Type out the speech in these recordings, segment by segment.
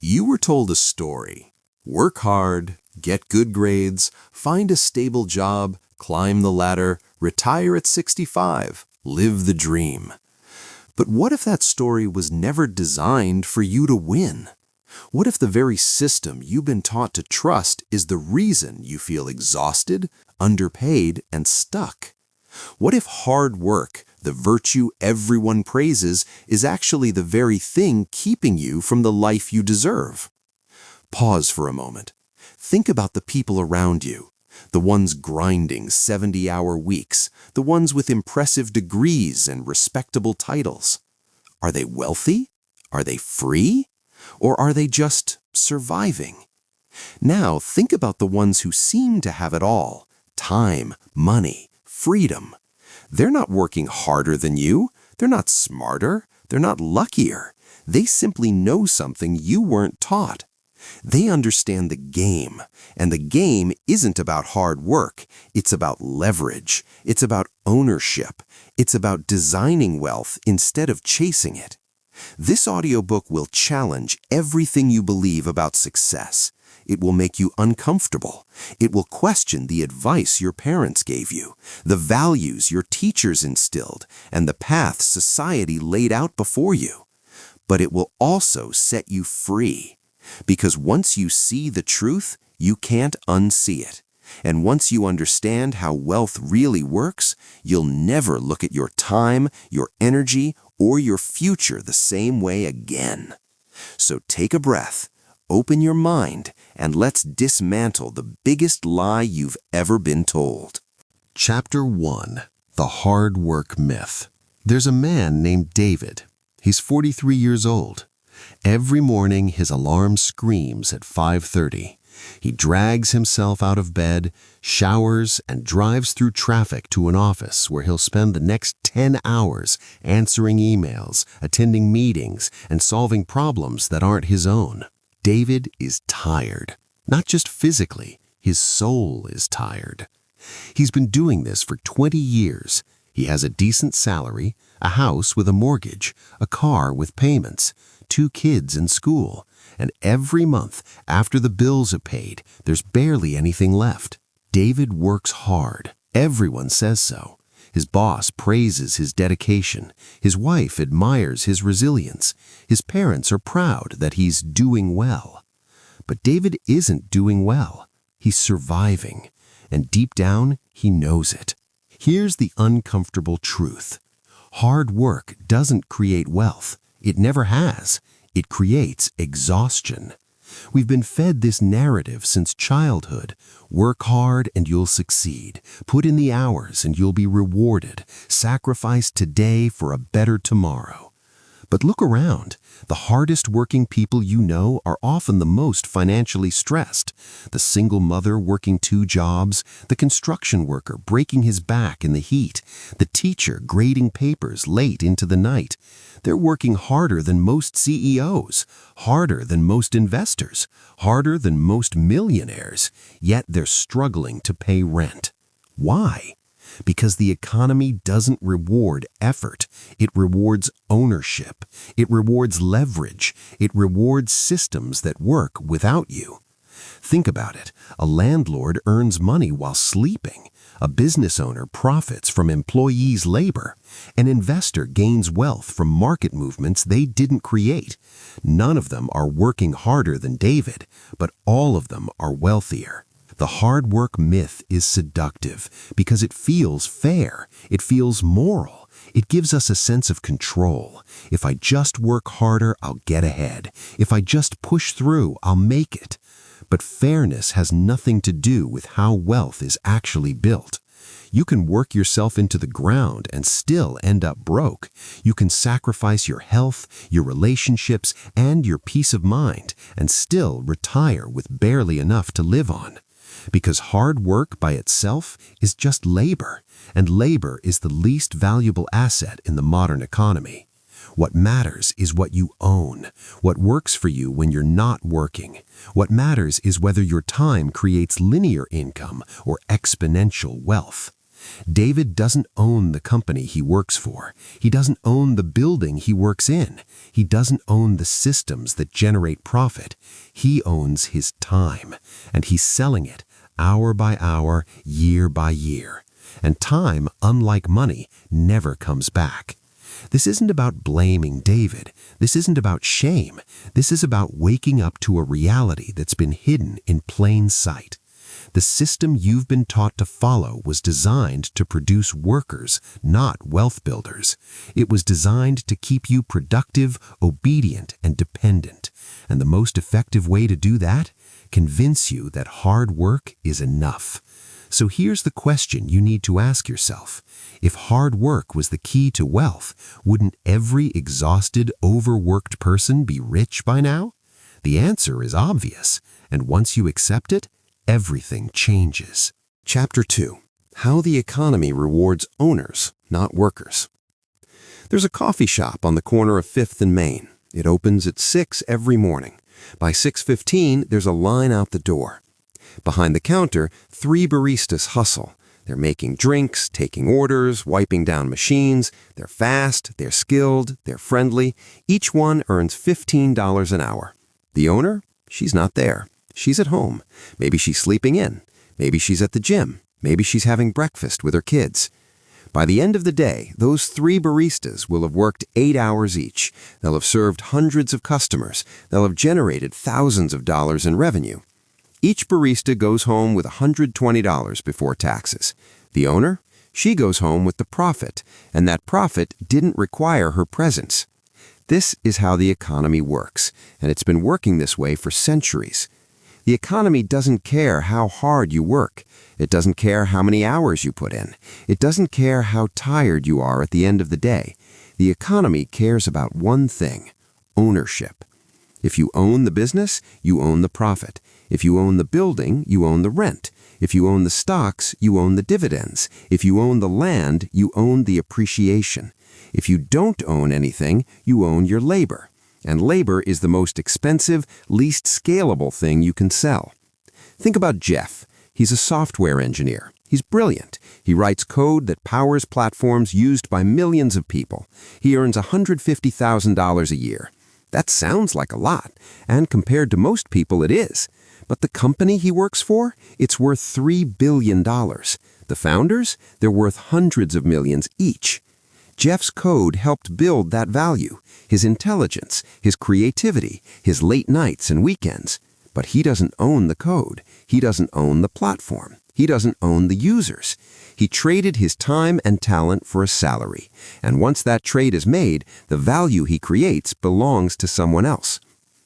You were told a story. Work hard, get good grades, find a stable job, climb the ladder, retire at 65, live the dream. But what if that story was never designed for you to win? What if the very system you've been taught to trust is the reason you feel exhausted, underpaid, and stuck? What if hard work, the virtue everyone praises, is actually the very thing keeping you from the life you deserve? Pause for a moment. Think about the people around you, the ones grinding 70-hour weeks, the ones with impressive degrees and respectable titles. Are they wealthy? Are they free? Or are they just surviving? Now think about the ones who seem to have it all: time, money, freedom. They're not working harder than you. They're not smarter. They're not luckier. They simply know something you weren't taught. They understand the game, and the game isn't about hard work. It's about leverage. It's about ownership. It's about designing wealth instead of chasing it. This audiobook will challenge everything you believe about success. It will make you uncomfortable. It will question the advice your parents gave you, the values your teachers instilled, and the path society laid out before you. But it will also set you free. Because once you see the truth, you can't unsee it. And once you understand how wealth really works, you'll never look at your time, your energy, or your future the same way again. So take a breath, open your mind, and let's dismantle the biggest lie you've ever been told. Chapter 1. The Hard Work Myth. There's a man named David. He's 43 years old. Every morning his alarm screams at 5:30. He drags himself out of bed, showers, and drives through traffic to an office where he'll spend the next 10 hours answering emails, attending meetings, and solving problems that aren't his own. David is tired. Not just physically, his soul is tired. He's been doing this for 20 years. He has a decent salary, a house with a mortgage, a car with payments, 2 kids in school, and every month after the bills are paid, there's barely anything left. David works hard. Everyone says so. His boss praises his dedication. His wife admires his resilience. His parents are proud that he's doing well. But David isn't doing well. He's surviving, and deep down, he knows it. Here's the uncomfortable truth. Hard work doesn't create wealth. It never has. It creates exhaustion. We've been fed this narrative since childhood. Work hard and you'll succeed. Put in the hours and you'll be rewarded. Sacrifice today for a better tomorrow. But look around. The hardest working people you know are often the most financially stressed. The single mother working 2 jobs, the construction worker breaking his back in the heat, the teacher grading papers late into the night. They're working harder than most CEOs, harder than most investors, harder than most millionaires, yet they're struggling to pay rent. Why? Because the economy doesn't reward effort. It rewards ownership. It rewards leverage. It rewards systems that work without you. Think about it. A landlord earns money while sleeping. A business owner profits from employees' labor. An investor gains wealth from market movements they didn't create. None of them are working harder than David, but all of them are wealthier. The hard work myth is seductive because it feels fair. It feels moral. It gives us a sense of control. If I just work harder, I'll get ahead. If I just push through, I'll make it. But fairness has nothing to do with how wealth is actually built. You can work yourself into the ground and still end up broke. You can sacrifice your health, your relationships, and your peace of mind and still retire with barely enough to live on. Because hard work by itself is just labor, and labor is the least valuable asset in the modern economy. What matters is what you own, what works for you when you're not working. What matters is whether your time creates linear income or exponential wealth. David doesn't own the company he works for. He doesn't own the building he works in. He doesn't own the systems that generate profit. He owns his time, and he's selling it hour by hour, year by year. And time, unlike money, never comes back. This isn't about blaming David. This isn't about shame. This is about waking up to a reality that's been hidden in plain sight. The system you've been taught to follow was designed to produce workers, not wealth builders. It was designed to keep you productive, obedient, and dependent. And the most effective way to do that? Convince you that hard work is enough. So here's the question you need to ask yourself. If hard work was the key to wealth, wouldn't every exhausted, overworked person be rich by now? The answer is obvious, and once you accept it, everything changes. Chapter 2. How the economy rewards owners, not workers. There's a coffee shop on the corner of 5th and Main. It opens at 6 every morning. By 6:15, there's a line out the door. Behind the counter, 3 baristas hustle. They're making drinks, taking orders, wiping down machines. They're fast, they're skilled, they're friendly. Each one earns $15 an hour. The owner? She's not there. She's at home. Maybe she's sleeping in. Maybe she's at the gym. Maybe she's having breakfast with her kids. By the end of the day, those 3 baristas will have worked 8 hours each. They'll have served hundreds of customers. They'll have generated thousands of dollars in revenue. Each barista goes home with $120 before taxes. The owner? She goes home with the profit, and that profit didn't require her presence. This is how the economy works, and it's been working this way for centuries. The economy doesn't care how hard you work. It doesn't care how many hours you put in. It doesn't care how tired you are at the end of the day. The economy cares about one thing: ownership. If you own the business, you own the profit. If you own the building, you own the rent. If you own the stocks, you own the dividends. If you own the land, you own the appreciation. If you don't own anything, you own your labor. And labor is the most expensive, least scalable thing you can sell. Think about Jeff. He's a software engineer. He's brilliant. He writes code that powers platforms used by millions of people. He earns $150,000 a year. That sounds like a lot, and compared to most people it is. But the company he works for, it's worth $3 billion. The founders, they're worth hundreds of millions each. Jeff's code helped build that value, his intelligence, his creativity, his late nights and weekends. But he doesn't own the code. He doesn't own the platform. He doesn't own the users. He traded his time and talent for a salary. And once that trade is made, the value he creates belongs to someone else.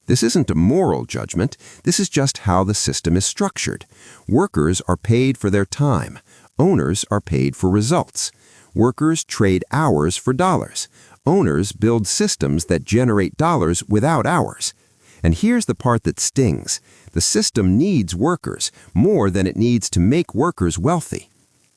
This isn't a moral judgment. This is just how the system is structured. Workers are paid for their time. Owners are paid for results. Workers trade hours for dollars. Owners build systems that generate dollars without hours. And here's the part that stings. The system needs workers more than it needs to make workers wealthy.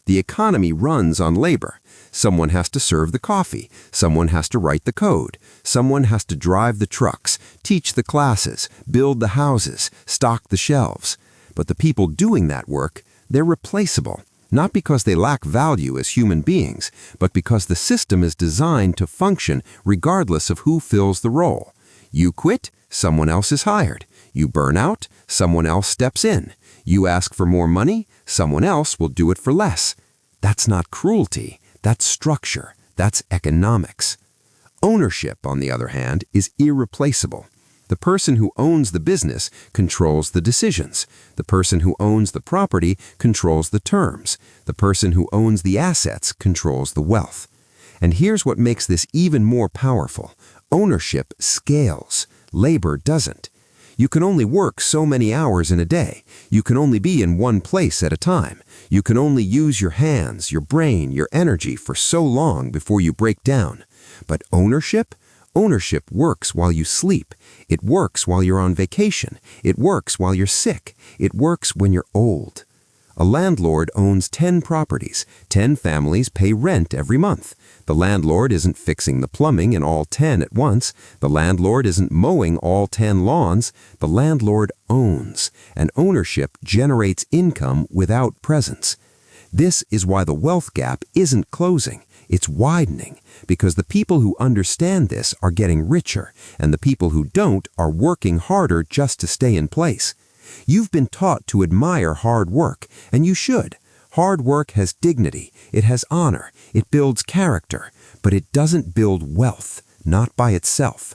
The economy runs on labor. Someone has to serve the coffee. Someone has to write the code. Someone has to drive the trucks, teach the classes, build the houses, stock the shelves. But the people doing that work, they're replaceable. Not because they lack value as human beings, but because the system is designed to function regardless of who fills the role. You quit, someone else is hired. You burn out, someone else steps in. You ask for more money, someone else will do it for less. That's not cruelty, that's structure, that's economics. Ownership, on the other hand, is irreplaceable. The person who owns the business controls the decisions. The person who owns the property controls the terms. The person who owns the assets controls the wealth. And here's what makes this even more powerful. Ownership scales. Labor doesn't. You can only work so many hours in a day. You can only be in one place at a time. You can only use your hands, your brain, your energy for so long before you break down. But ownership? Ownership works while you sleep. It works while you're on vacation. It works while you're sick. It works when you're old. A landlord owns 10 properties. 10 families pay rent every month. The landlord isn't fixing the plumbing in all 10 at once. The landlord isn't mowing all 10 lawns. The landlord owns, and ownership generates income without presence. This is why the wealth gap isn't closing, it's widening, because the people who understand this are getting richer, and the people who don't are working harder just to stay in place. You've been taught to admire hard work, and you should. Hard work has dignity, it has honor, it builds character, but it doesn't build wealth, not by itself.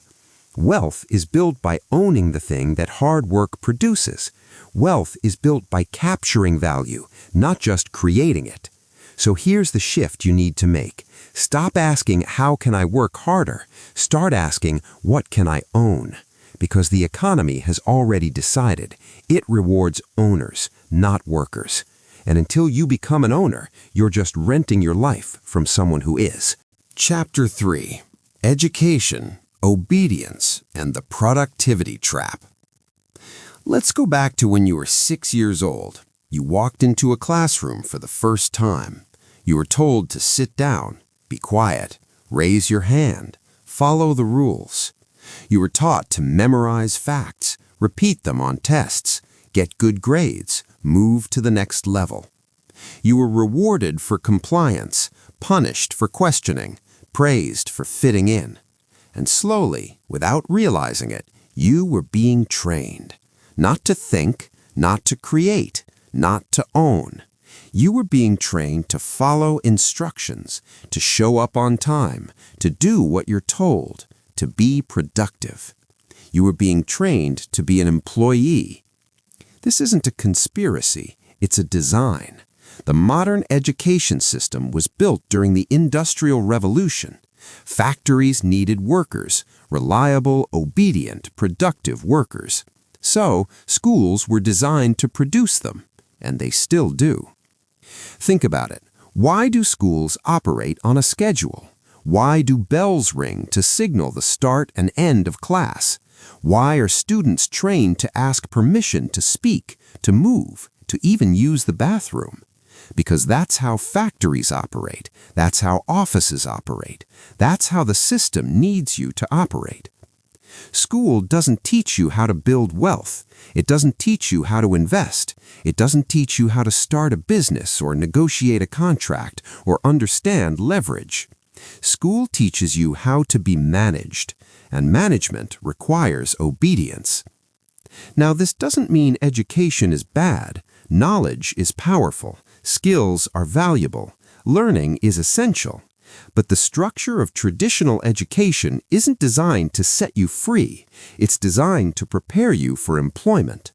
Wealth is built by owning the thing that hard work produces. Wealth is built by capturing value, not just creating it. So here's the shift you need to make. Stop asking, how can I work harder? Start asking, what can I own? Because the economy has already decided it rewards owners, not workers. And until you become an owner, you're just renting your life from someone who is. Chapter 3. Education, Obedience, and the Productivity Trap. Let's go back to when you were 6 years old. You walked into a classroom for the first time. You were told to sit down, be quiet, raise your hand, follow the rules. You were taught to memorize facts, repeat them on tests, get good grades, move to the next level. You were rewarded for compliance, punished for questioning, praised for fitting in. And slowly, without realizing it, you were being trained. Not to think, not to create, not to own. You were being trained to follow instructions, to show up on time, to do what you're told, to be productive. You were being trained to be an employee. This isn't a conspiracy, it's a design. The modern education system was built during the Industrial Revolution. Factories needed workers, reliable, obedient, productive workers. So, schools were designed to produce them, and they still do. Think about it. Why do schools operate on a schedule? Why do bells ring to signal the start and end of class? Why are students trained to ask permission to speak, to move, to even use the bathroom? Because that's how factories operate. That's how offices operate. That's how the system needs you to operate. School doesn't teach you how to build wealth. It doesn't teach you how to invest. It doesn't teach you how to start a business or negotiate a contract or understand leverage. School teaches you how to be managed, and management requires obedience. Now, this doesn't mean education is bad. Knowledge is powerful. Skills are valuable. Learning is essential. But the structure of traditional education isn't designed to set you free. It's designed to prepare you for employment.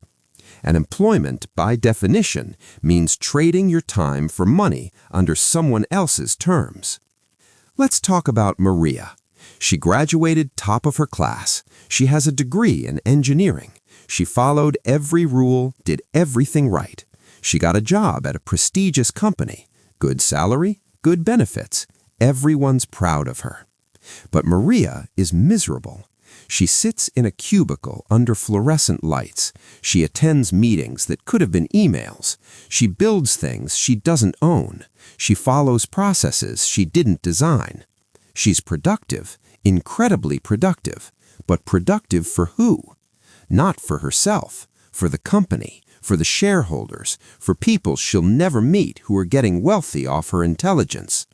And employment, by definition, means trading your time for money under someone else's terms. Let's talk about Maria. She graduated top of her class. She has a degree in engineering. She followed every rule, did everything right. She got a job at a prestigious company. Good salary, good benefits. Everyone's proud of her. But Maria is miserable. She sits in a cubicle under fluorescent lights. She attends meetings that could have been emails. She builds things she doesn't own. She follows processes she didn't design. She's productive, incredibly productive. But productive for who? Not for herself, for the company, for the shareholders, for people she'll never meet who are getting wealthy off her intelligence.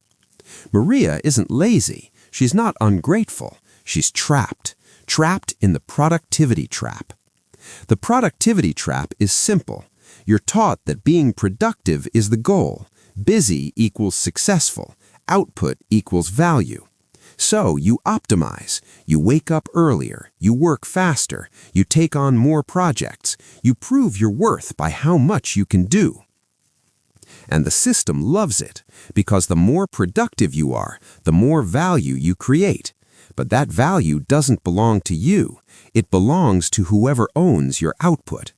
Maria isn't lazy. She's not ungrateful. She's trapped in the productivity trap. The productivity trap is simple. You're taught that being productive is the goal. Busy equals successful. Output equals value. So you optimize. You wake up earlier. You work faster. You take on more projects. You prove your worth by how much you can do. And the system loves it, because the more productive you are, the more value you create. But that value doesn't belong to you. It belongs to whoever owns your output.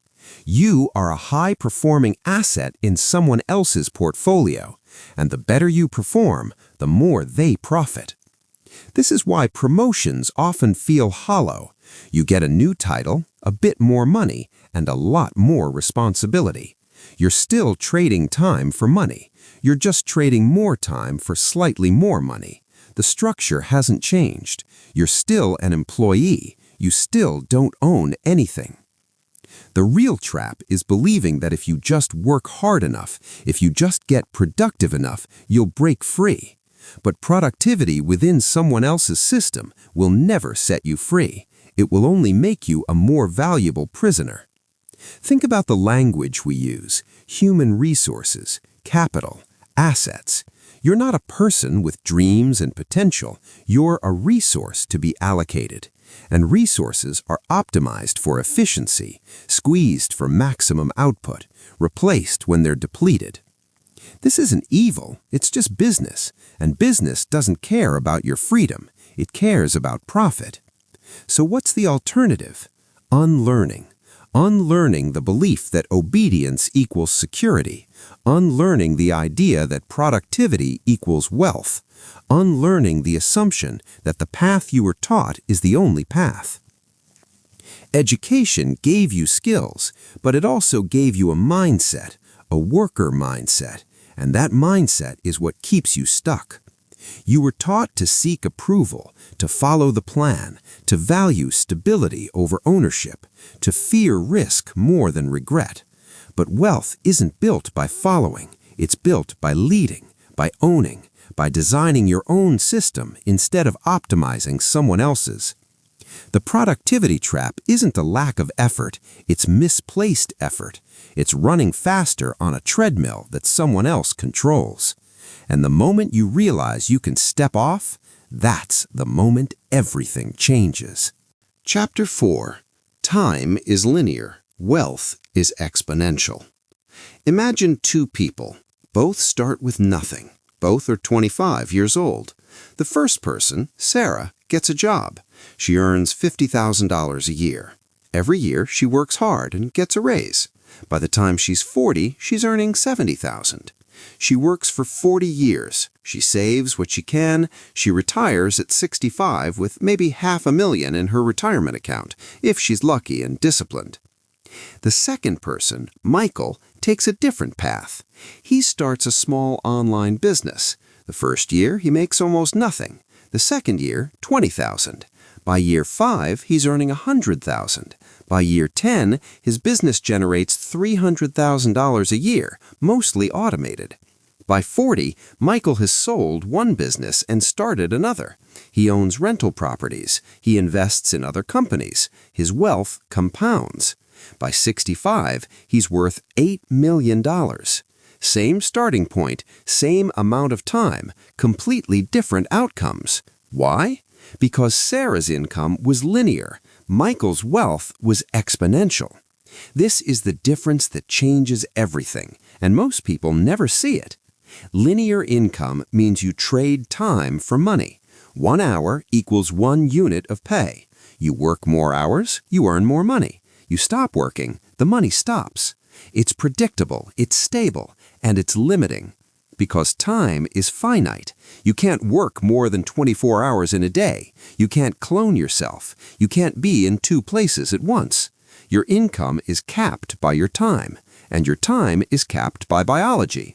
You are a high-performing asset in someone else's portfolio, and the better you perform, the more they profit. This is why promotions often feel hollow. You get a new title, a bit more money, and a lot more responsibility. You're still trading time for money. You're just trading more time for slightly more money. The structure hasn't changed. You're still an employee. You still don't own anything. The real trap is believing that if you just work hard enough, if you just get productive enough, you'll break free. But productivity within someone else's system will never set you free. It will only make you a more valuable prisoner. Think about the language we use: human resources, capital, assets. You're not a person with dreams and potential. You're a resource to be allocated. And resources are optimized for efficiency, squeezed for maximum output, replaced when they're depleted. This isn't evil, it's just business. And business doesn't care about your freedom. It cares about profit. So what's the alternative? Unlearning. Unlearning the belief that obedience equals security. Unlearning the idea that productivity equals wealth. Unlearning the assumption that the path you were taught is the only path. Education gave you skills, but it also gave you a mindset, a worker mindset, and that mindset is what keeps you stuck. You were taught to seek approval, to follow the plan, to value stability over ownership, to fear risk more than regret. But wealth isn't built by following, it's built by leading, by owning, by designing your own system instead of optimizing someone else's. The productivity trap isn't a lack of effort, it's misplaced effort. It's running faster on a treadmill that someone else controls. And the moment you realize you can step off, that's the moment everything changes. Chapter 4. Time is linear. Wealth is exponential. Imagine two people. Both start with nothing. Both are 25 years old. The first person, Sarah, gets a job. She earns $50,000 a year. Every year, she works hard and gets a raise. By the time she's 40, she's earning $70,000. She works for 40 years. She saves what she can. She retires at 65 with maybe $500,000 in her retirement account, if she's lucky and disciplined. The second person, Michael, takes a different path. He starts a small online business. The first year, he makes almost nothing. The second year, $20,000. By year 5, he's earning $100,000. By year 10, his business generates $300,000 a year, mostly automated. By 40, Michael has sold one business and started another. He owns rental properties. He invests in other companies. His wealth compounds. By 65, he's worth $8 million. Same starting point, same amount of time, completely different outcomes. Why? Because Sarah's income was linear. Michael's wealth was exponential. This is the difference that changes everything, and most people never see it. Linear income means you trade time for money. 1 hour equals 1 unit of pay. You work more hours, you earn more money. You stop working, the money stops. It's predictable, it's stable, and it's limiting. Because time is finite. You can't work more than 24 hours in a day. You can't clone yourself. You can't be in 2 places at once. Your income is capped by your time, and your time is capped by biology.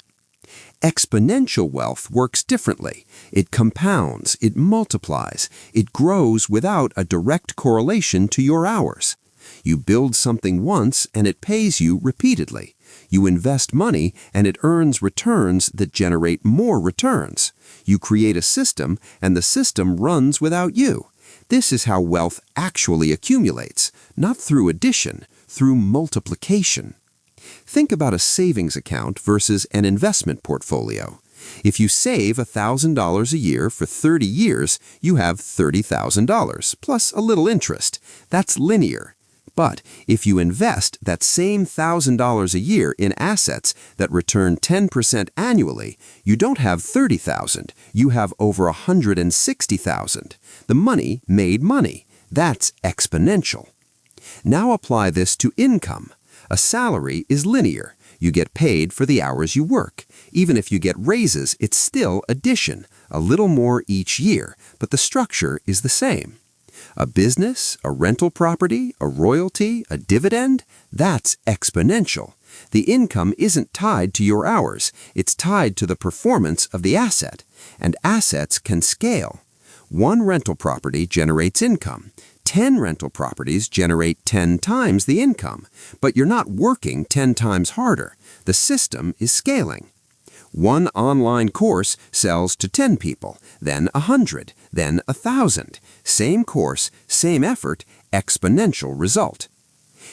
Exponential wealth works differently. It compounds, it multiplies, it grows without a direct correlation to your hours. You build something once and it pays you repeatedly. You invest money and it earns returns that generate more returns. You create a system and the system runs without you. This is how wealth actually accumulates, not through addition, through multiplication. Think about a savings account versus an investment portfolio. If you save $1,000 a year for 30 years, you have $30,000 plus a little interest. That's linear. But if you invest that same $1,000 a year in assets that return 10% annually, you don't have $30,000, you have over $160,000. The money made money. That's exponential. Now apply this to income. A salary is linear. You get paid for the hours you work. Even if you get raises, it's still addition, a little more each year, but the structure is the same. A business, a rental property, a royalty, a dividend, that's exponential. The income isn't tied to your hours, it's tied to the performance of the asset, and assets can scale. 1 rental property generates income. 10 rental properties generate 10 times the income, but you're not working 10 times harder. The system is scaling. One online course sells to 10 people, then 100, then 1,000. Same course, same effort, exponential result.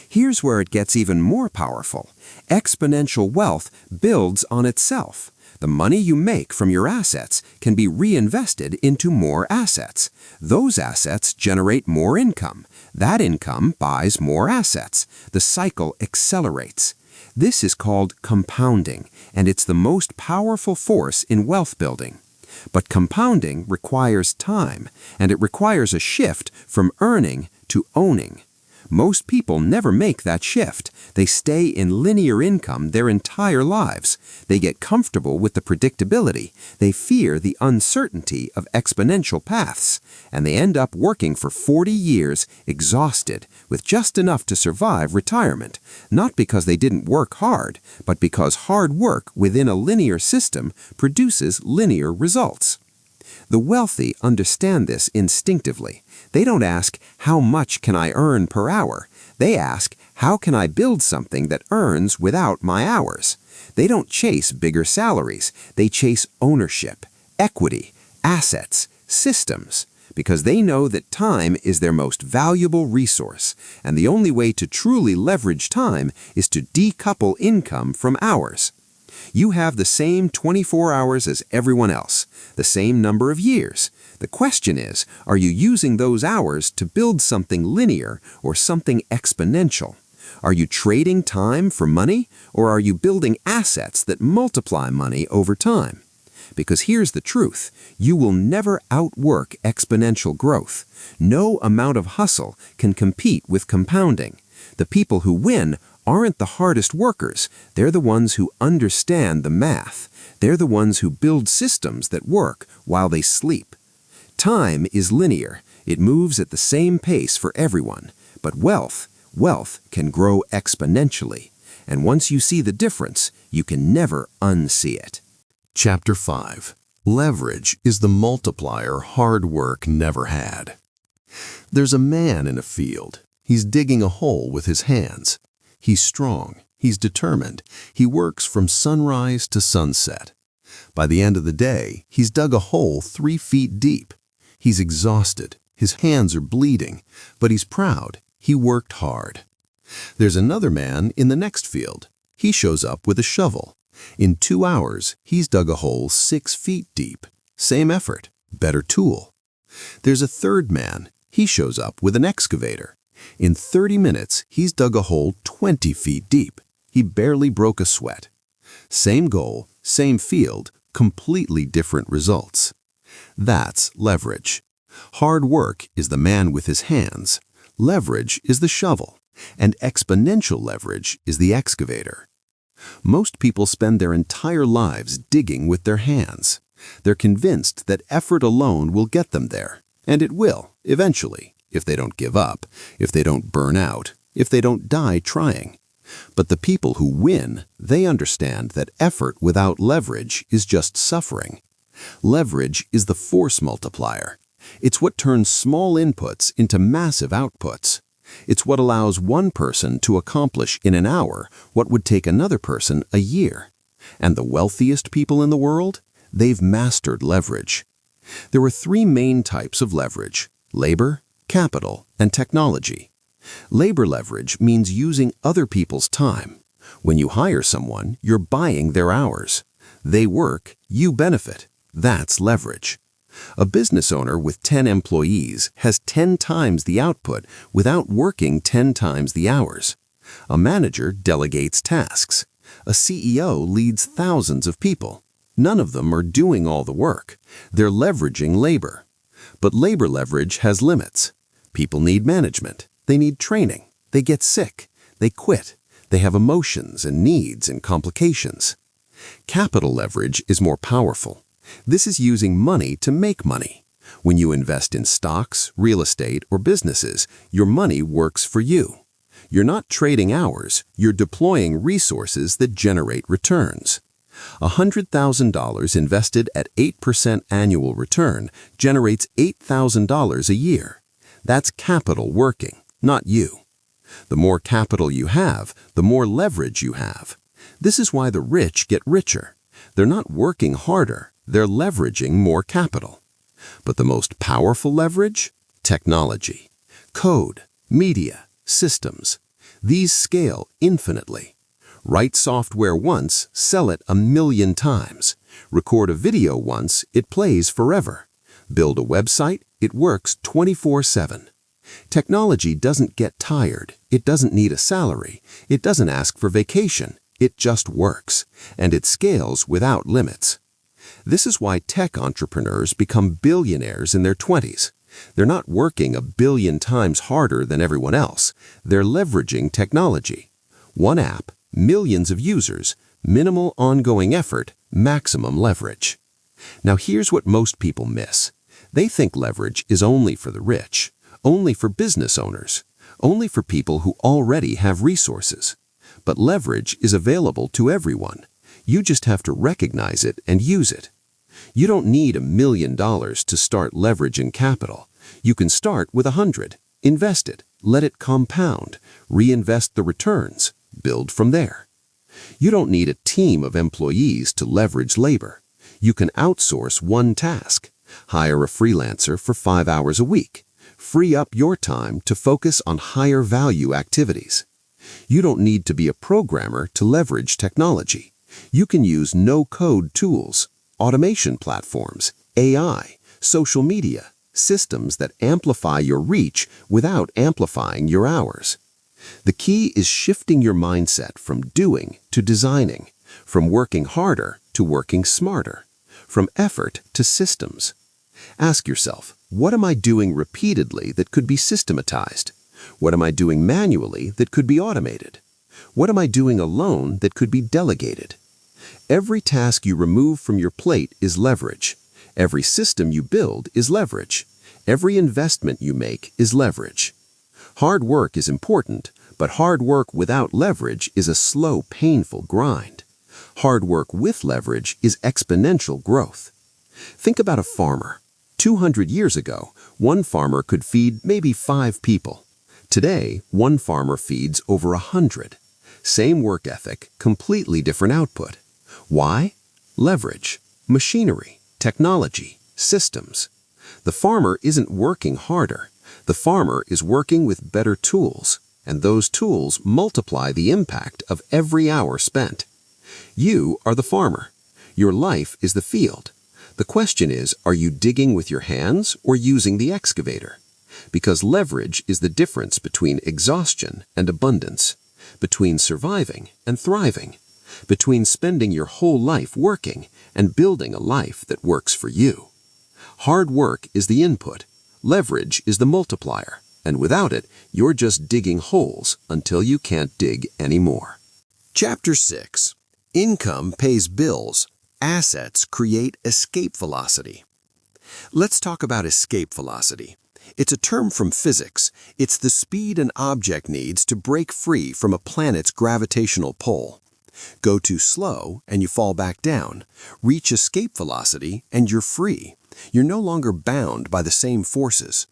Here's where it gets even more powerful. Exponential wealth builds on itself. The money you make from your assets can be reinvested into more assets. Those assets generate more income. That income buys more assets. The cycle accelerates. This is called compounding, and it's the most powerful force in wealth building. But compounding requires time, and it requires a shift from earning to owning. Most people never make that shift. They stay in linear income their entire lives. They get comfortable with the predictability. They fear the uncertainty of exponential paths. And they end up working for 40 years, exhausted, with just enough to survive retirement. Not because they didn't work hard, but because hard work within a linear system produces linear results. The wealthy understand this instinctively. They don't ask, how much can I earn per hour? They ask, how can I build something that earns without my hours? They don't chase bigger salaries. They chase ownership, equity, assets, systems, because they know that time is their most valuable resource, and the only way to truly leverage time is to decouple income from hours. You have the same 24 hours as everyone else, the same number of years. The question is, are you using those hours to build something linear or something exponential? Are you trading time for money, or are you building assets that multiply money over time? Because here's the truth, you will never outwork exponential growth. No amount of hustle can compete with compounding. The people who win aren't the hardest workers. They're the ones who understand the math. They're the ones who build systems that work while they sleep. Time is linear. It moves at the same pace for everyone. But wealth can grow exponentially. And once you see the difference, you can never unsee it. Chapter 5. Leverage is the multiplier hard work never had. There's a man in a field. He's digging a hole with his hands. He's strong. He's determined. He works from sunrise to sunset. By the end of the day, he's dug a hole 3 feet deep. He's exhausted. His hands are bleeding, but he's proud. He worked hard. There's another man in the next field. He shows up with a shovel. In 2 hours, he's dug a hole 6 feet deep. Same effort, better tool. There's a third man. He shows up with an excavator. In 30 minutes, he's dug a hole 20 feet deep. He barely broke a sweat. Same goal, same field, completely different results. That's leverage. Hard work is the man with his hands. Leverage is the shovel. And exponential leverage is the excavator. Most people spend their entire lives digging with their hands. They're convinced that effort alone will get them there. And it will, eventually, if they don't give up, if they don't burn out, if they don't die trying. But the people who win, they understand that effort without leverage is just suffering. Leverage is the force multiplier. It's what turns small inputs into massive outputs. It's what allows one person to accomplish in an hour what would take another person a year. And the wealthiest people in the world? They've mastered leverage. There are 3 main types of leverage: labor, capital, and technology. Labor leverage means using other people's time. When you hire someone, you're buying their hours. They work, you benefit. That's leverage. A business owner with 10 employees has 10 times the output without working 10 times the hours. A manager delegates tasks. A CEO leads thousands of people. None of them are doing all the work. They're leveraging labor. But labor leverage has limits. People need management. They need training. They get sick. They quit. They have emotions and needs and complications. Capital leverage is more powerful. This is using money to make money. When you invest in stocks, real estate, or businesses, your money works for you. You're not trading hours. You're deploying resources that generate returns. $100,000 invested at 8% annual return generates $8,000 a year. That's capital working, not you. The more capital you have, the more leverage you have. This is why the rich get richer. They're not working harder, they're leveraging more capital. But the most powerful leverage? Technology. Code, media, systems. These scale infinitely. Write software once, sell it 1,000,000 times. Record a video once, it plays forever. Build a website, it works 24/7. Technology doesn't get tired. It doesn't need a salary. It doesn't ask for vacation. It just works, and it scales without limits. This is why tech entrepreneurs become billionaires in their 20s. They're not working 1,000,000,000 times harder than everyone else. They're leveraging technology. One app, millions of users, minimal ongoing effort, maximum leverage. Now here's what most people miss. They think leverage is only for the rich, only for business owners, only for people who already have resources. But leverage is available to everyone. You just have to recognize it and use it. You don't need $1,000,000 to start leveraging capital. You can start with 100, invest it, let it compound, reinvest the returns, build from there. You don't need a team of employees to leverage labor. You can outsource one task, hire a freelancer for 5 hours a week, free up your time to focus on higher value activities. You don't need to be a programmer to leverage technology. You can use no-code tools, automation platforms, AI, social media, systems that amplify your reach without amplifying your hours. The key is shifting your mindset from doing to designing, from working harder to working smarter, from effort to systems. Ask yourself, what am I doing repeatedly that could be systematized? What am I doing manually that could be automated? What am I doing alone that could be delegated? Every task you remove from your plate is leverage. Every system you build is leverage. Every investment you make is leverage. Hard work is important, but hard work without leverage is a slow, painful grind. Hard work with leverage is exponential growth. Think about a farmer. 200 years ago, one farmer could feed maybe 5 people. Today, one farmer feeds over 100. Same work ethic, completely different output. Why? Leverage, machinery, technology, systems. The farmer isn't working harder. The farmer is working with better tools, and those tools multiply the impact of every hour spent. You are the farmer. Your life is the field. The question is, are you digging with your hands or using the excavator? Because leverage is the difference between exhaustion and abundance, between surviving and thriving, between spending your whole life working and building a life that works for you. Hard work is the input, leverage is the multiplier, and without it, you're just digging holes until you can't dig anymore. Chapter 6. Income pays bills. Assets create escape velocity. Let's talk about escape velocity. It's a term from physics. It's the speed an object needs to break free from a planet's gravitational pull. Go too slow and you fall back down. Reach escape velocity and you're free. You're no longer bound by the same forces.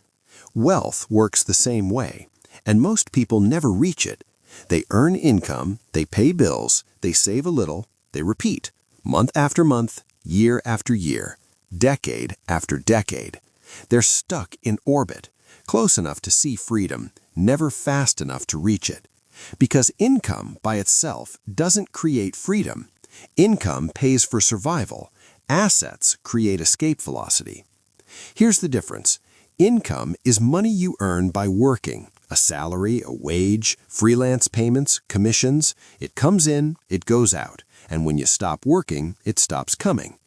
Wealth works the same way, and most people never reach it. They earn income, they pay bills, they save a little, they repeat. Month after month, year after year, decade after decade. They're stuck in orbit, close enough to see freedom, never fast enough to reach it. Because income by itself doesn't create freedom. Income pays for survival. Assets create escape velocity. Here's the difference. Income is money you earn by working. A salary, a wage, freelance payments, commissions. It comes in, it goes out. And when you stop working, it stops coming.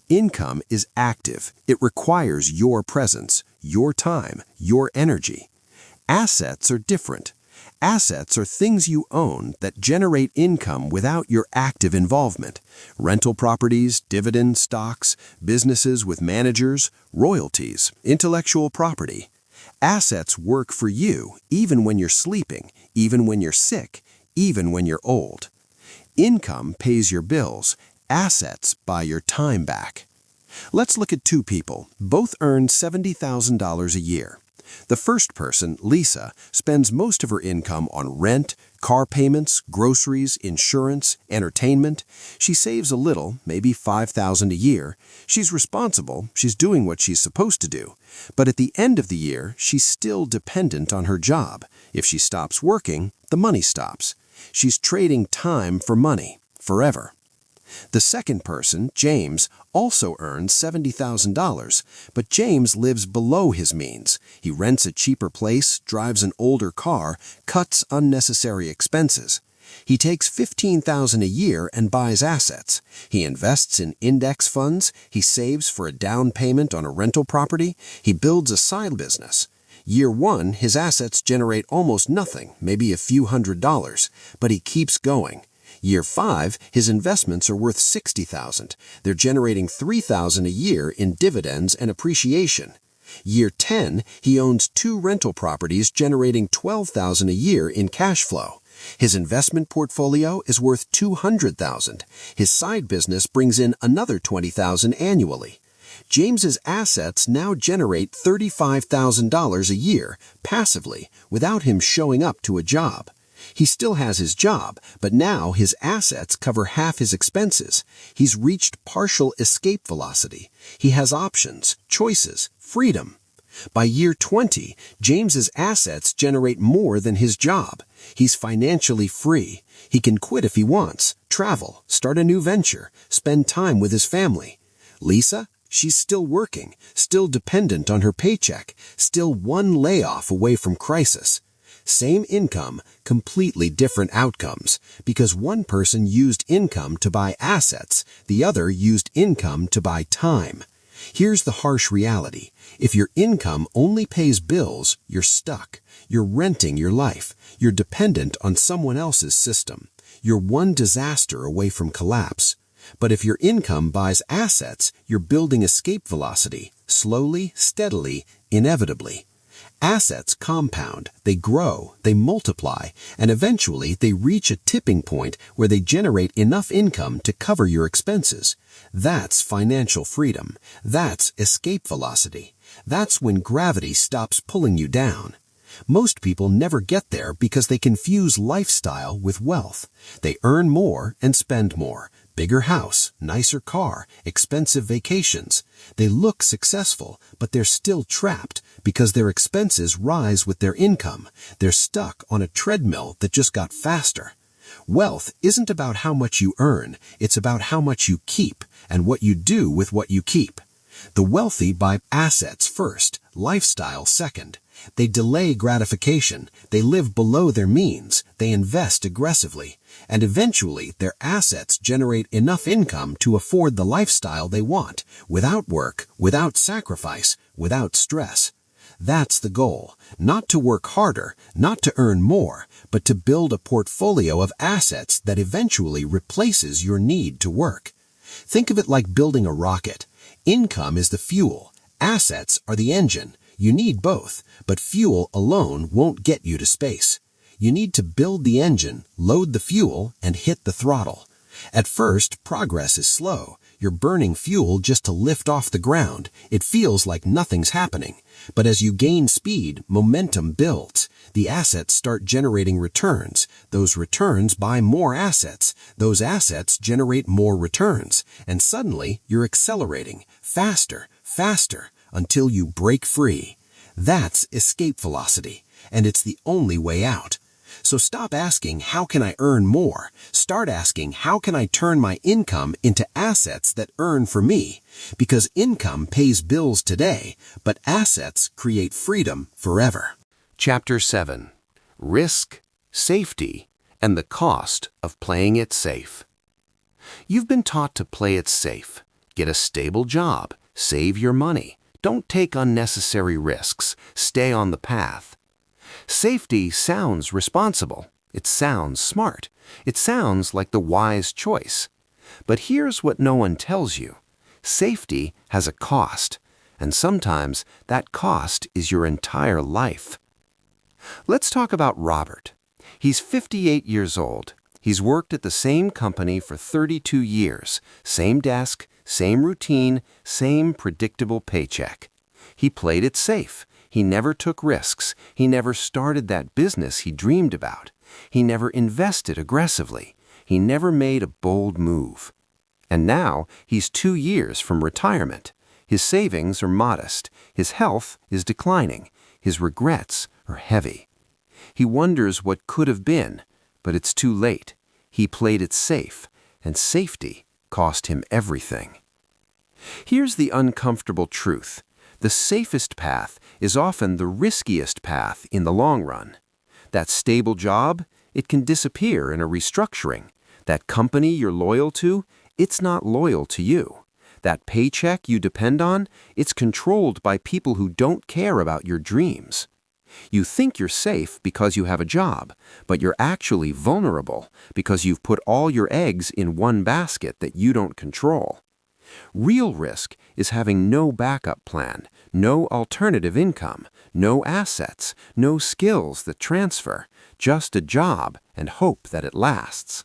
Income is active. It requires your presence, your time, your energy. Assets are different. Assets are things you own that generate income without your active involvement. Rental properties, dividend stocks, businesses with managers, royalties, intellectual property. Assets work for you even when you're sleeping, even when you're sick, even when you're old. Income pays your bills. Assets buy your time back. Let's look at 2 people. Both earn $70,000 a year. The first person, Lisa, spends most of her income on rent, car payments, groceries, insurance, entertainment. She saves a little, maybe $5,000 a year. She's responsible, she's doing what she's supposed to do. But at the end of the year, she's still dependent on her job. If she stops working, the money stops. She's trading time for money, forever. The second person, James, also earns $70,000, but James lives below his means. He rents a cheaper place, drives an older car, cuts unnecessary expenses. He takes $15,000 a year and buys assets. He invests in index funds, he saves for a down payment on a rental property, he builds a side business. Year one, his assets generate almost nothing, maybe a few $100s, but he keeps going. Year 5, his investments are worth $60,000. They're generating $3,000 a year in dividends and appreciation. Year 10, he owns 2 rental properties generating $12,000 a year in cash flow. His investment portfolio is worth $200,000. His side business brings in another $20,000 annually. James's assets now generate $35,000 a year passively without him showing up to a job. He still has his job, but now his assets cover half his expenses. He's reached partial escape velocity. He has options, choices, freedom. By year 20, James's assets generate more than his job. He's financially free. He can quit if he wants, travel, start a new venture, spend time with his family. Lisa? She's still working, still dependent on her paycheck, still one layoff away from crisis. Same income, completely different outcomes, because one person used income to buy assets, the other used income to buy time. Here's the harsh reality. If your income only pays bills, you're stuck. You're renting your life. You're dependent on someone else's system. You're one disaster away from collapse. But if your income buys assets, you're building escape velocity, slowly, steadily, inevitably. Assets compound, they grow, they multiply, and eventually they reach a tipping point where they generate enough income to cover your expenses. That's financial freedom. That's escape velocity. That's when gravity stops pulling you down. Most people never get there because they confuse lifestyle with wealth. They earn more and spend more. Bigger house, nicer car, expensive vacations. They look successful, but they're still trapped because their expenses rise with their income. They're stuck on a treadmill that just got faster. Wealth isn't about how much you earn, it's about how much you keep and what you do with what you keep. The wealthy buy assets first, lifestyle second. They delay gratification, they live below their means, they invest aggressively, and eventually their assets generate enough income to afford the lifestyle they want, without work, without sacrifice, without stress. That's the goal, not to work harder, not to earn more, but to build a portfolio of assets that eventually replaces your need to work. Think of it like building a rocket. Income is the fuel, assets are the engine. You need both, but fuel alone won't get you to space. You need to build the engine, load the fuel, and hit the throttle. At first, progress is slow. You're burning fuel just to lift off the ground. It feels like nothing's happening. But as you gain speed, momentum builds. The assets start generating returns. Those returns buy more assets. Those assets generate more returns. And suddenly, you're accelerating, faster, faster, until you break free. That's escape velocity, and it's the only way out. So stop asking, how can I earn more? Start asking, how can I turn my income into assets that earn for me? Because income pays bills today, but assets create freedom forever. Chapter 7. Risk, Safety, and the Cost of Playing It Safe. You've been taught to play it safe. Get a stable job. Save your money. Don't take unnecessary risks. Stay on the path. Safety sounds responsible. It sounds smart. It sounds like the wise choice. But here's what no one tells you. Safety has a cost, and sometimes that cost is your entire life. Let's talk about Robert. He's 58 years old. He's worked at the same company for 32 years. Same desk, same routine, same predictable paycheck. He played it safe. He never took risks. He never started that business he dreamed about. He never invested aggressively. He never made a bold move. And now he's 2 years from retirement. His savings are modest. His health is declining. His regrets are heavy. He wonders what could have been, but it's too late. He played it safe, and safety cost him everything. Here's the uncomfortable truth. The safest path is often the riskiest path in the long run. That stable job, it can disappear in a restructuring. That company you're loyal to, it's not loyal to you. That paycheck you depend on, it's controlled by people who don't care about your dreams. You think you're safe because you have a job, but you're actually vulnerable because you've put all your eggs in one basket that you don't control. Real risk is having no backup plan, no alternative income, no assets, no skills that transfer, just a job and hope that it lasts.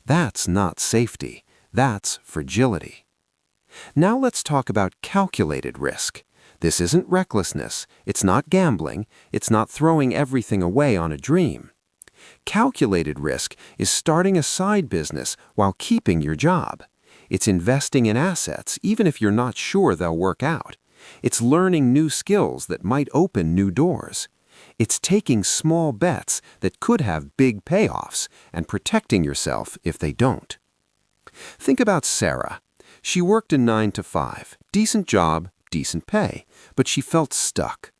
That's not safety. That's fragility. Now let's talk about calculated risk. This isn't recklessness. It's not gambling. It's not throwing everything away on a dream. Calculated risk is starting a side business while keeping your job. It's investing in assets even if you're not sure they'll work out. It's learning new skills that might open new doors. It's taking small bets that could have big payoffs and protecting yourself if they don't. Think about Sarah. She worked a 9 to 5, decent job, decent pay, but she felt stuck.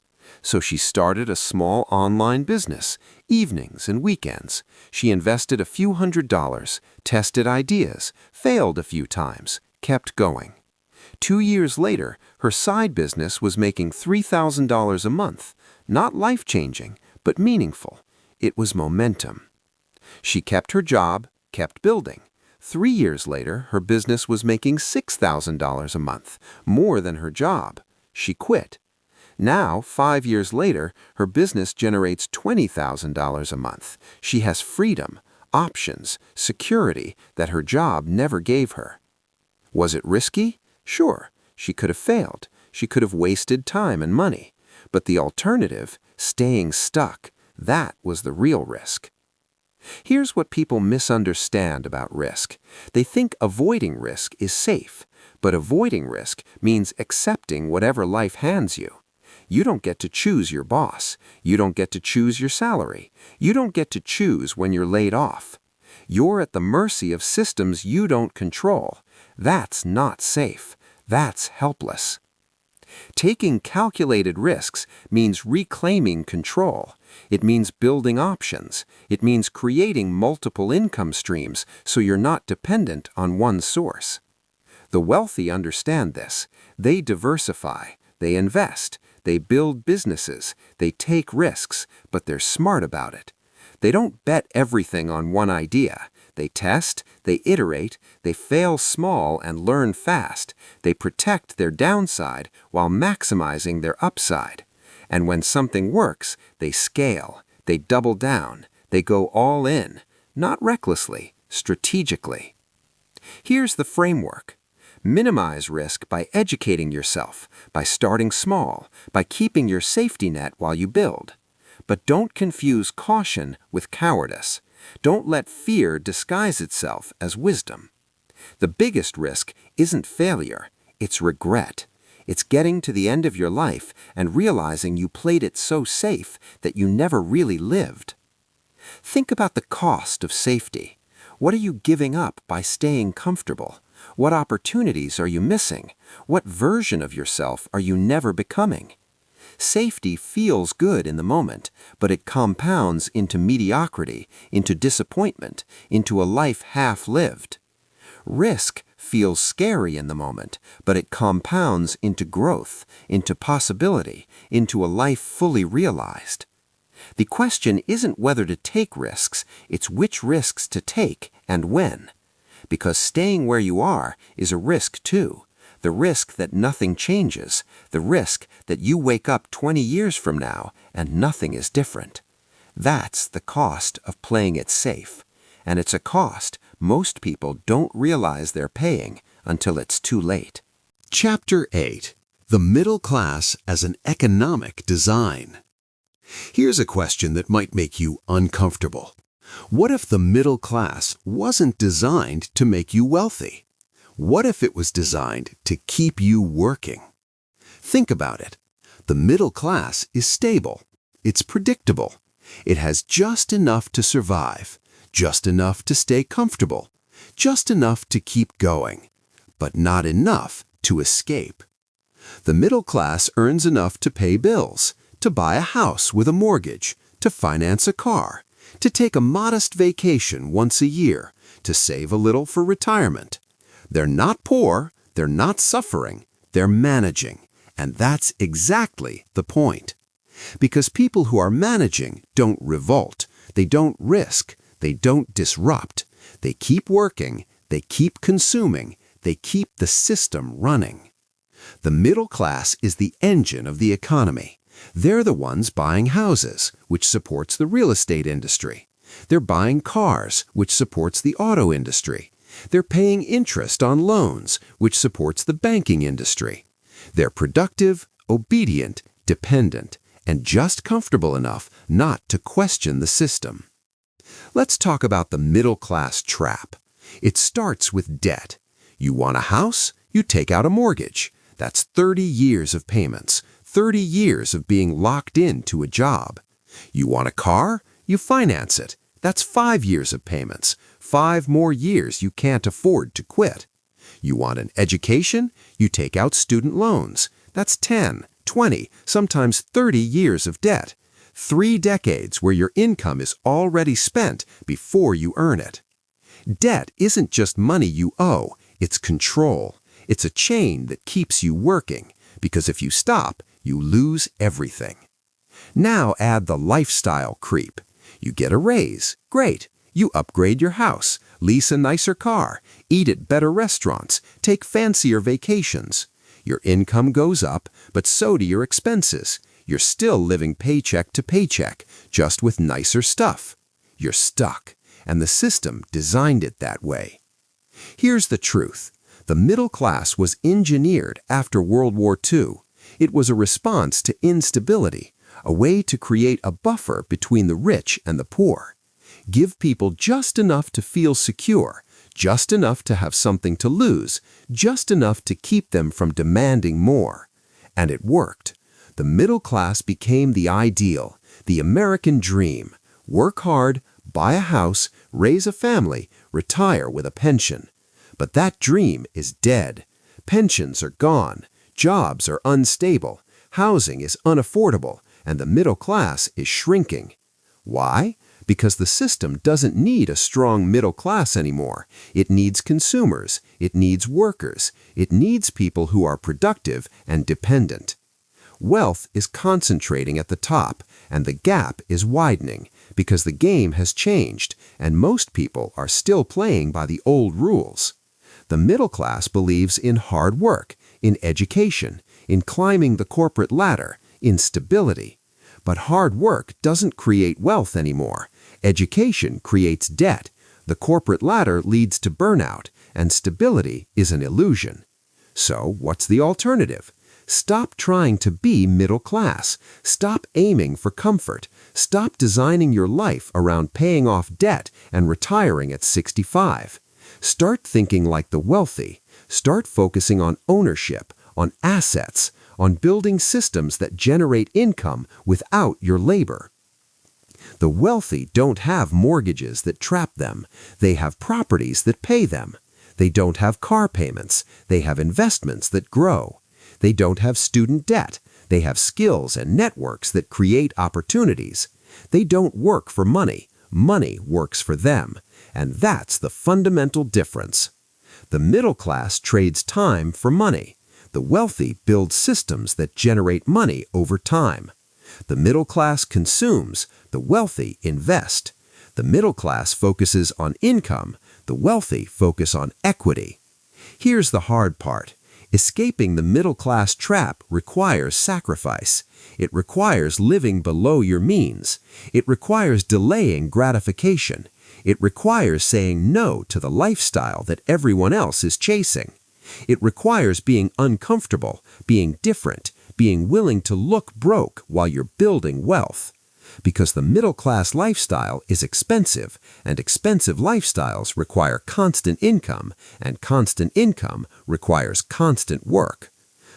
So she started a small online business, evenings and weekends. She invested a few $100s, tested ideas, failed a few times, kept going. 2 years later, her side business was making $3,000 a month. Not life-changing, but meaningful. It was momentum. She kept her job, kept building. 3 years later, her business was making $6,000 a month, more than her job. She quit. Now, 5 years later, her business generates $20,000 a month. She has freedom, options, security that her job never gave her. Was it risky? Sure. She could have failed. She could have wasted time and money. But the alternative, staying stuck, that was the real risk. Here's what people misunderstand about risk. They think avoiding risk is safe, but avoiding risk means accepting whatever life hands you. You don't get to choose your boss. You don't get to choose your salary. You don't get to choose when you're laid off. You're at the mercy of systems you don't control. That's not safe. That's helpless. Taking calculated risks means reclaiming control. It means building options. It means creating multiple income streams so you're not dependent on one source. The wealthy understand this. They diversify. They invest. They build businesses. They take risks, but they're smart about it. They don't bet everything on one idea. They test, they iterate, they fail small and learn fast. They protect their downside while maximizing their upside. And when something works, they scale, they double down, they go all in, not recklessly, strategically. Here's the framework. Minimize risk by educating yourself, by starting small, by keeping your safety net while you build. But don't confuse caution with cowardice. Don't let fear disguise itself as wisdom. The biggest risk isn't failure, it's regret. It's getting to the end of your life and realizing you played it so safe that you never really lived. Think about the cost of safety. What are you giving up by staying comfortable? What opportunities are you missing? What version of yourself are you never becoming? Safety feels good in the moment, but it compounds into mediocrity, into disappointment, into a life half-lived. Risk feels scary in the moment, but it compounds into growth, into possibility, into a life fully realized. The question isn't whether to take risks, it's which risks to take and when. Because staying where you are is a risk too. The risk that nothing changes, the risk that you wake up 20 years from now and nothing is different. That's the cost of playing it safe. And it's a cost most people don't realize they're paying until it's too late. Chapter 8. The middle class as an economic design. Here's a question that might make you uncomfortable. What if the middle class wasn't designed to make you wealthy? What if it was designed to keep you working? Think about it. The middle class is stable. It's predictable. It has just enough to survive, just enough to stay comfortable, just enough to keep going, but not enough to escape. The middle class earns enough to pay bills, to buy a house with a mortgage, to finance a car, to take a modest vacation once a year, to save a little for retirement. They're not poor, they're not suffering, they're managing, and that's exactly the point. Because people who are managing don't revolt, they don't risk, they don't disrupt. They keep working, they keep consuming, they keep the system running. The middle class is the engine of the economy. They're the ones buying houses, which supports the real estate industry. They're buying cars, which supports the auto industry. They're paying interest on loans, which supports the banking industry. They're productive, obedient, dependent, and just comfortable enough not to question the system. Let's talk about the middle class trap. It starts with debt. You want a house? You take out a mortgage. That's 30 years of payments, 30 years of being locked into a job. You want a car? You finance it. That's 5 years of payments, 5 more years you can't afford to quit. You want an education? You take out student loans. That's 10, 20, sometimes 30 years of debt. 3 decades where your income is already spent before you earn it. Debt isn't just money you owe, it's control. It's a chain that keeps you working, because if you stop, you lose everything. Now add the lifestyle creep. You get a raise, great. You upgrade your house, lease a nicer car, eat at better restaurants, take fancier vacations. Your income goes up, but so do your expenses. You're still living paycheck to paycheck, just with nicer stuff. You're stuck, and the system designed it that way. Here's the truth. The middle class was engineered after World War II. It was a response to instability, a way to create a buffer between the rich and the poor. Give people just enough to feel secure, just enough to have something to lose, just enough to keep them from demanding more. And it worked. The middle class became the ideal, the American dream. Work hard, buy a house, raise a family, retire with a pension. But that dream is dead. Pensions are gone, jobs are unstable, housing is unaffordable, and the middle class is shrinking. Why? Because the system doesn't need a strong middle class anymore. It needs consumers, it needs workers, it needs people who are productive and dependent. Wealth is concentrating at the top, and the gap is widening because the game has changed, and most people are still playing by the old rules. The middle class believes in hard work, in education, in climbing the corporate ladder, in stability. But hard work doesn't create wealth anymore. Education creates debt. The corporate ladder leads to burnout, and stability is an illusion. So, what's the alternative? Stop trying to be middle class. Stop aiming for comfort. Stop designing your life around paying off debt and retiring at 65. Start thinking like the wealthy. Start focusing on ownership, on assets, on building systems that generate income without your labor. The wealthy don't have mortgages that trap them. They have properties that pay them. They don't have car payments. They have investments that grow. They don't have student debt. They have skills and networks that create opportunities. They don't work for money. Money works for them. And that's the fundamental difference. The middle class trades time for money. The wealthy build systems that generate money over time. The middle class consumes. The wealthy invest. The middle class focuses on income. The wealthy focus on equity. Here's the hard part. Escaping the middle class trap requires sacrifice. It requires living below your means. It requires delaying gratification. It requires saying no to the lifestyle that everyone else is chasing. It requires being uncomfortable, being different, being willing to look broke while you're building wealth. Because the middle-class lifestyle is expensive, and expensive lifestyles require constant income, and constant income requires constant work.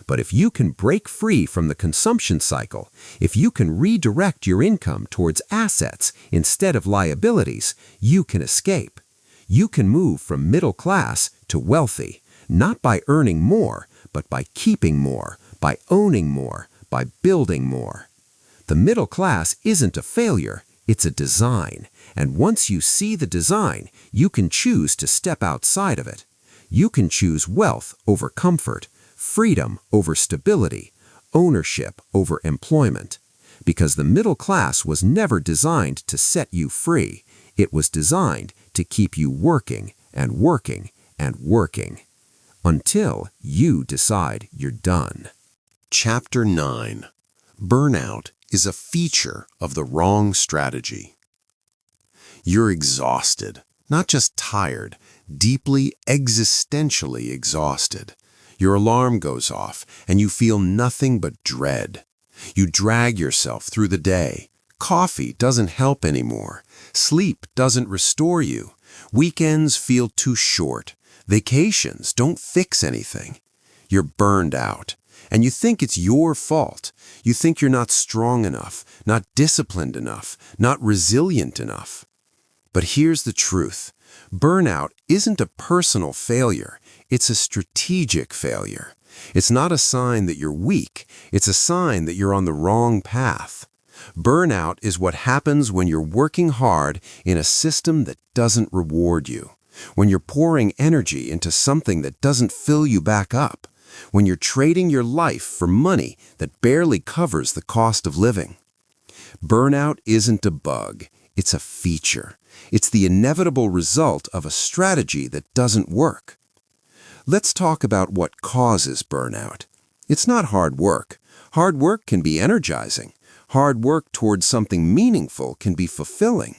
But if you can break free from the consumption cycle, if you can redirect your income towards assets instead of liabilities, you can escape. You can move from middle class to wealthy, not by earning more, but by keeping more, by owning more, by building more. The middle class isn't a failure, it's a design. And once you see the design, you can choose to step outside of it. You can choose wealth over comfort, freedom over stability, ownership over employment. Because the middle class was never designed to set you free. It was designed to keep you working and working and working. Until you decide you're done. Chapter 9. Burnout is a feature of the wrong strategy. You're exhausted, not just tired, deeply existentially exhausted. Your alarm goes off, and you feel nothing but dread. You drag yourself through the day. Coffee doesn't help anymore. Sleep doesn't restore you. Weekends feel too short. Vacations don't fix anything. You're burned out, and you think it's your fault. You think you're not strong enough, not disciplined enough, not resilient enough. But here's the truth. Burnout isn't a personal failure. It's a strategic failure. It's not a sign that you're weak. It's a sign that you're on the wrong path. Burnout is what happens when you're working hard in a system that doesn't reward you, when you're pouring energy into something that doesn't fill you back up, when you're trading your life for money that barely covers the cost of living. Burnout isn't a bug. It's a feature. It's the inevitable result of a strategy that doesn't work. Let's talk about what causes burnout. It's not hard work. Hard work can be energizing. Hard work towards something meaningful can be fulfilling.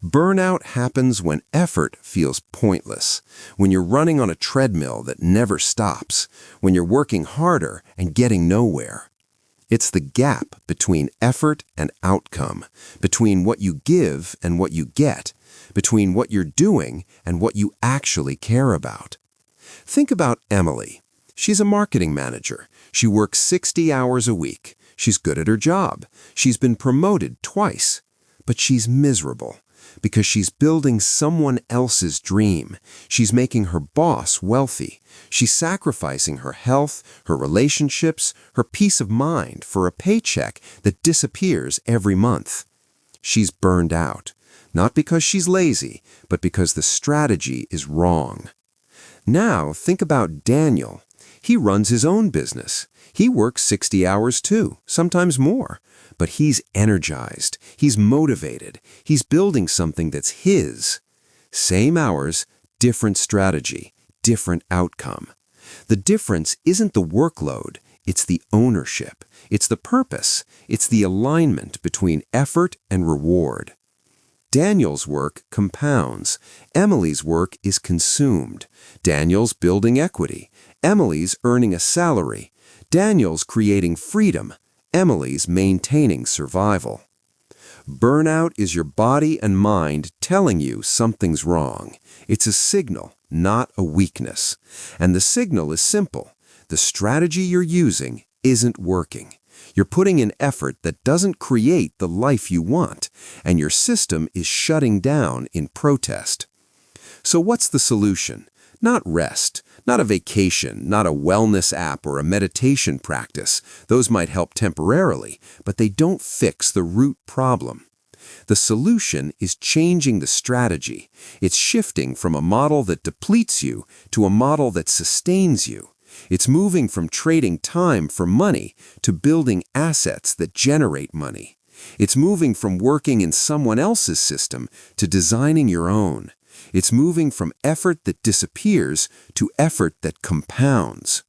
Burnout happens when effort feels pointless, when you're running on a treadmill that never stops, when you're working harder and getting nowhere. It's the gap between effort and outcome, between what you give and what you get, between what you're doing and what you actually care about. Think about Emily. She's a marketing manager. She works 60 hours a week. She's good at her job. She's been promoted twice. But she's miserable because she's building someone else's dream. She's making her boss wealthy. She's sacrificing her health, her relationships, her peace of mind for a paycheck that disappears every month. She's burned out, not because she's lazy, but because the strategy is wrong. Now think about Daniel. He runs his own business. He works 60 hours too, sometimes more. But he's energized. He's motivated. He's building something that's his. Same hours, different strategy, different outcome. The difference isn't the workload. It's the ownership. It's the purpose. It's the alignment between effort and reward. Daniel's work compounds. Emily's work is consumed. Daniel's building equity. Emily's earning a salary. Daniel's creating freedom. Emily's maintaining survival. Burnout is your body and mind telling you something's wrong. It's a signal, not a weakness. And the signal is simple. The strategy you're using isn't working. You're putting in effort that doesn't create the life you want, and your system is shutting down in protest. So what's the solution? Not rest, not a vacation, not a wellness app or a meditation practice. Those might help temporarily, but they don't fix the root problem. The solution is changing the strategy. It's shifting from a model that depletes you to a model that sustains you. It's moving from trading time for money to building assets that generate money. It's moving from working in someone else's system to designing your own. It's moving from effort that disappears to effort that compounds.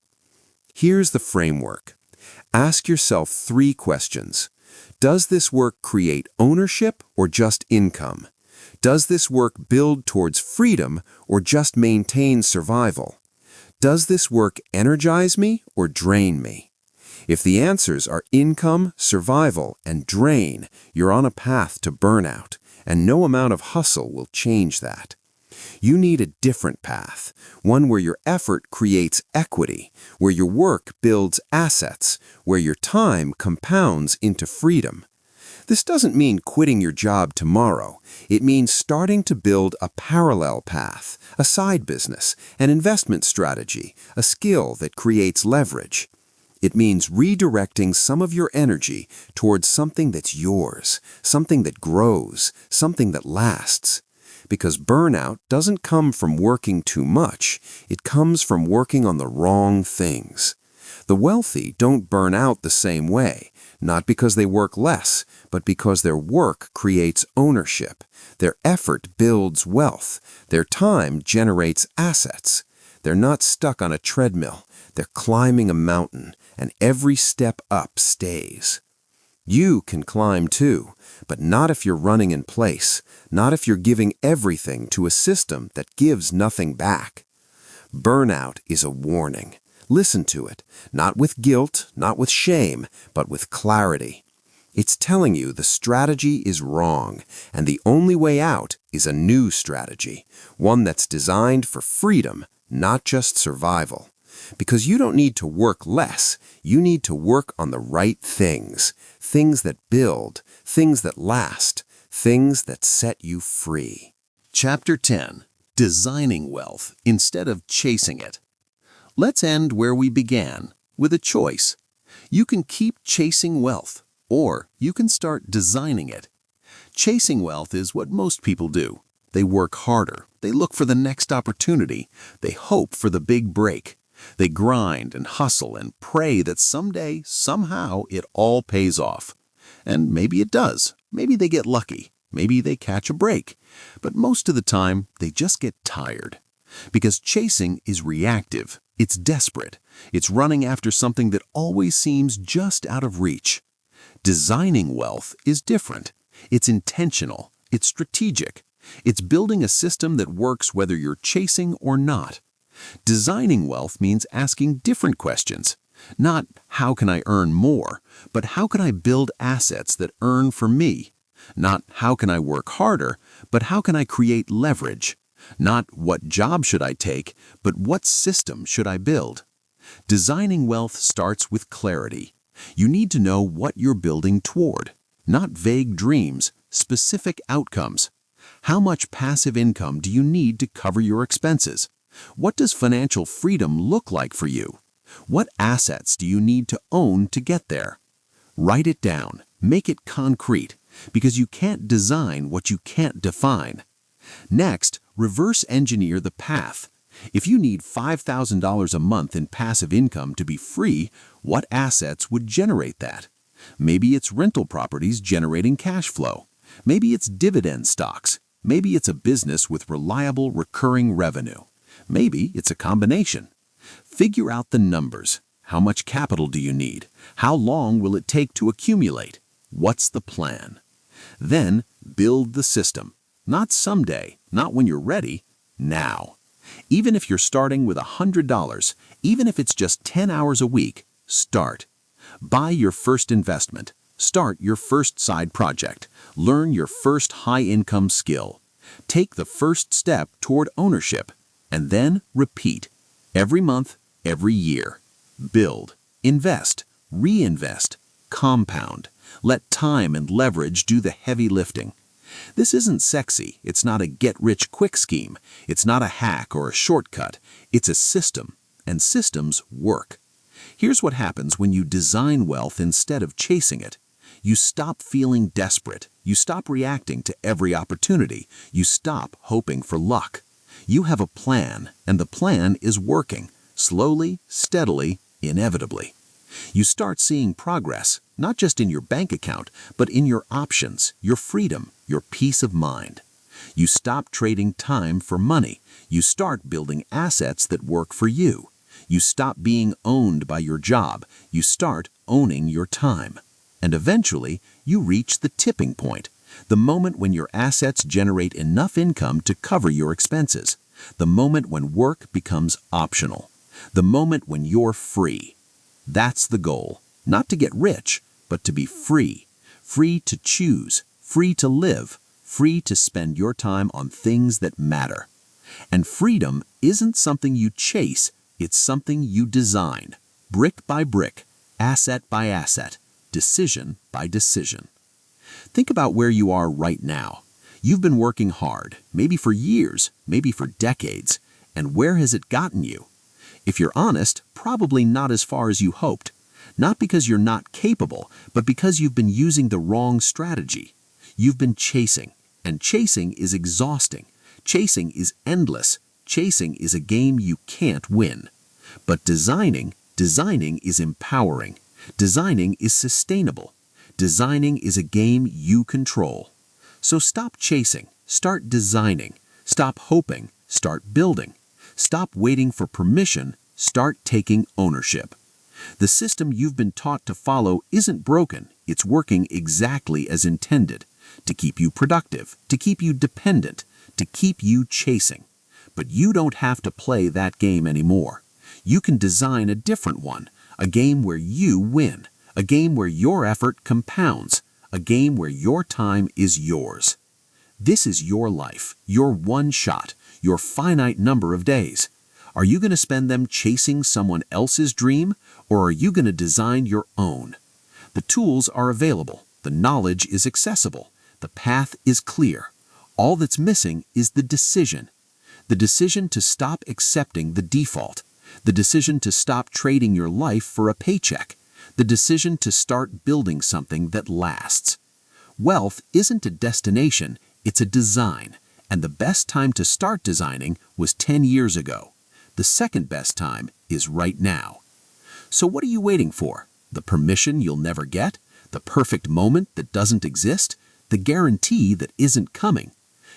Here's the framework. Ask yourself 3 questions. Does this work create ownership or just income? Does this work build towards freedom or just maintain survival? Does this work energize me or drain me? If the answers are income, survival, and drain, you're on a path to burnout, and no amount of hustle will change that. You need a different path, one where your effort creates equity, where your work builds assets, where your time compounds into freedom. This doesn't mean quitting your job tomorrow. It means starting to build a parallel path, a side business, an investment strategy, a skill that creates leverage. It means redirecting some of your energy towards something that's yours, something that grows, something that lasts. Because burnout doesn't come from working too much, it comes from working on the wrong things. The wealthy don't burn out the same way, not because they work less, but because their work creates ownership. Their effort builds wealth. Their time generates assets. They're not stuck on a treadmill. They're climbing a mountain, and every step up stays. You can climb too, but not if you're running in place, not if you're giving everything to a system that gives nothing back. Burnout is a warning. Listen to it, not with guilt, not with shame, but with clarity. It's telling you the strategy is wrong, and the only way out is a new strategy, one that's designed for freedom, not just survival. Because you don't need to work less, you need to work on the right things, things that build, things that last, things that set you free. Chapter 10. Designing Wealth Instead of Chasing It. Let's end where we began, with a choice. You can keep chasing wealth, or you can start designing it. Chasing wealth is what most people do. They work harder, they look for the next opportunity, they hope for the big break. They grind and hustle and pray that someday, somehow, it all pays off. And maybe it does. Maybe they get lucky. Maybe they catch a break. But most of the time, they just get tired. Because chasing is reactive. It's desperate. It's running after something that always seems just out of reach. Designing wealth is different. It's intentional. It's strategic. It's building a system that works whether you're chasing or not. Designing wealth means asking different questions. Not how can I earn more, but how can I build assets that earn for me? Not how can I work harder, but how can I create leverage? Not what job should I take, but what system should I build? Designing wealth starts with clarity. You need to know what you're building toward. Not vague dreams, specific outcomes. How much passive income do you need to cover your expenses? What does financial freedom look like for you? What assets do you need to own to get there? Write it down. Make it concrete, because you can't design what you can't define. Next, reverse engineer the path. If you need $5,000 a month in passive income to be free, what assets would generate that? Maybe it's rental properties generating cash flow. Maybe it's dividend stocks. Maybe it's a business with reliable recurring revenue. Maybe it's a combination. Figure out the numbers. How much capital do you need? How long will it take to accumulate? What's the plan? Then build the system. Not someday, not when you're ready, now. Even if you're starting with $100, even if it's just 10 hours a week, start. Buy your first investment. Start your first side project. Learn your first high-income skill. Take the first step toward ownership. And then repeat. Every month, every year. Build, invest, reinvest, compound. Let time and leverage do the heavy lifting. This isn't sexy. It's not a get-rich-quick scheme. It's not a hack or a shortcut. It's a system, and systems work. Here's what happens when you design wealth instead of chasing it. You stop feeling desperate. You stop reacting to every opportunity. You stop hoping for luck. You have a plan, and the plan is working, slowly, steadily, inevitably. You start seeing progress, not just in your bank account, but in your options, your freedom, your peace of mind. You stop trading time for money. You start building assets that work for you. You stop being owned by your job. You start owning your time. And eventually, you reach the tipping point, the moment when your assets generate enough income to cover your expenses, the moment when work becomes optional. The moment when you're free. That's the goal. Not to get rich, but to be free. Free to choose, free to live, free to spend your time on things that matter. And freedom isn't something you chase, it's something you design. Brick by brick, asset by asset, decision by decision. Think about where you are right now. You've been working hard, maybe for years, maybe for decades. And where has it gotten you? If you're honest, probably not as far as you hoped. Not because you're not capable, but because you've been using the wrong strategy. You've been chasing, and chasing is exhausting. Chasing is endless. Chasing is a game you can't win. But designing is empowering. Designing is sustainable. Designing is a game you control. So stop chasing, start designing. Stop hoping, start building. Stop waiting for permission, start taking ownership. The system you've been taught to follow isn't broken, it's working exactly as intended, to keep you productive, to keep you dependent, to keep you chasing. But you don't have to play that game anymore. You can design a different one, a game where you win, a game where your effort compounds, a game where your time is yours. This is your life, your one shot, your finite number of days. Are you going to spend them chasing someone else's dream, or are you going to design your own? The tools are available, the knowledge is accessible, the path is clear. All that's missing is the decision. The decision to stop accepting the default. The decision to stop trading your life for a paycheck. The decision to start building something that lasts. Wealth isn't a destination, it's a design. And the best time to start designing was 10 years ago. The second best time is right now. So what are you waiting for? The permission you'll never get? The perfect moment that doesn't exist? The guarantee that isn't coming?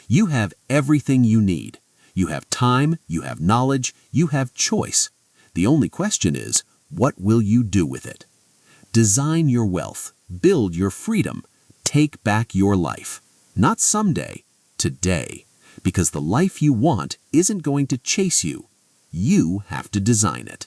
You have everything you need. You have time, you have knowledge, you have choice. The only question is, what will you do with it? Design your wealth, build your freedom, take back your life. Not someday, today. Because the life you want isn't going to chase you. You have to design it.